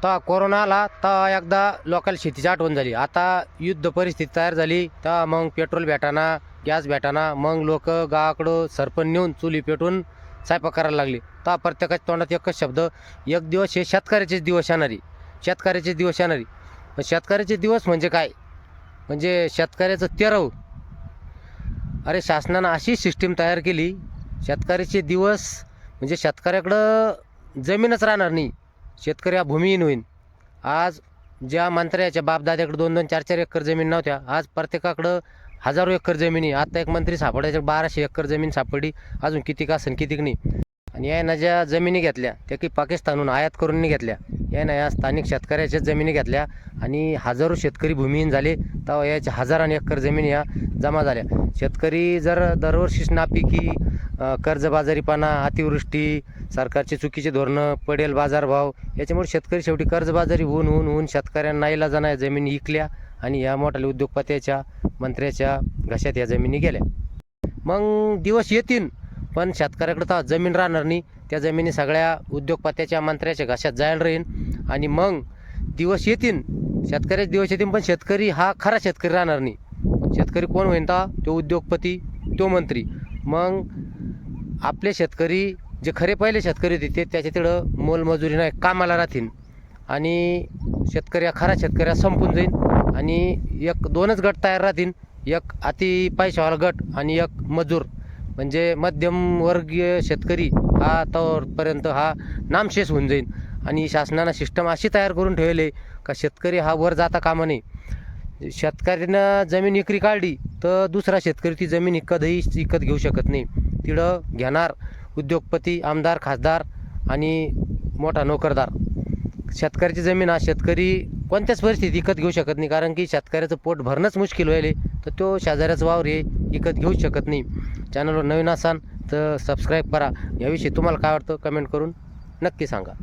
तर कोरोना आला तर एकदा लोकांना शेतीची आठवण झाली. आता युद्ध परिस्थिती तयार झाली तर मग पेट्रोल भेटाना, गॅस भेटाना, मग लोक गावाकडं सरपण नेऊन चुली पेटवून स्वयंपाक करायला लागले. तर प्रत्येकाच्या तोंडात एकच शब्द, एक दिवस हे शेतकऱ्याचेच दिवस येणारी, शेतकऱ्याचे दिवस येणारी. पण शेतकऱ्याचे दिवस म्हणजे काय? म्हणजे शेतकऱ्याचं तेरव. अरे शासनानं अशी सिस्टीम तयार केली, शेतकऱ्याचे दिवस म्हणजे शेतकऱ्याकडं जमीनच राहणार नाही. शेतकरी हा भूमिहीन होईल. आज ज्या मंत्र्याच्या बापदाद्याकडे 2-2, 4-4 एकर जमीन नव्हत्या, आज प्रत्येकाकडं हजारो एकर जमिनी. आता एक मंत्री सापडायच्या 1200 एकर जमीन सापडली. अजून कितीक असेल कितीक नाही. आणि यानं ज्या जमिनी घेतल्या त्या की पाकिस्तानहून आयात करून नाही घेतल्या, यानं या स्थानिक शेतकऱ्याच्याच जमिनी घेतल्या आणि हजारो शेतकरी भूमिहीन झाले. तेव्हा याच्या हजारांनी एकर जमिनी या जमा झाल्या. शेतकरी जर दरवर्षीच नापिकी, कर्जबाजारीपणा, अतिवृष्टी, सरकारचे चुकीचे धोरणं, पडेल बाजारभाव, याच्यामुळे शेतकरी शेवटी कर्जबाजारी होऊन शेतकऱ्यांना नाईलाजाने जमिनी विकल्या आणि या मोठ्या उद्योगपत्याच्या मंत्र्याच्या घशात या जमिनी गेल्या. मग दिवस येतील पण शेतकऱ्याकडे तर जमीन राहणार नाही. त्या जमिनी सगळ्या उद्योगपत्याच्या मंत्र्याच्या घशात जायला राहीन आणि मग दिवस येतील, शेतकऱ्याचे दिवस येतील, पण शेतकरी हा खरा शेतकरी राहणार नाही. शेतकरी कोण होईन? तो उद्योगपती, तो मंत्री. मग आपले शेतकरी जे खरे पहिले शेतकरी होते ते त्याच्या तिकडं मोलमजुरी नाही कामाला राहतील आणि शेतकरी हा खरा शेतकरी हा संपून जाईल आणि एक 2च गट तयार राहतील, एक अति पैशावाला गट आणि एक मजूर. म्हणजे मध्यमवर्गीय शेतकरी हा तोपर्यंत हा नामशेष होऊन जाईल. आणि शासनानं सिस्टम अशी तयार करून ठेवली का शेतकरी हा वर जाता कामा नये. शेतकऱ्यानं जमीन विक्री काढली तर दुसरा शेतकरी ती जमीन विकत घेऊ शकत नाही. तिकडं घेणार उद्योगपती, आमदार, खासदार आणि मोठा नोकरदार. शेतकऱ्याची जमीन हा शेतकरी कोणत्याच परिस्थितीत विकत घेऊ शकत नाही, कारण की शेतकऱ्याचं पोट भरणंच मुश्किल व्हायले. तर तो शेजाऱ्याचं वावर हे विकत घेऊ शकत नाही. चॅनलवर नवीन असाल तर सबस्क्राईब करा. याविषयी तुम्हाला काय वाटतं कमेंट करून नक्की सांगा.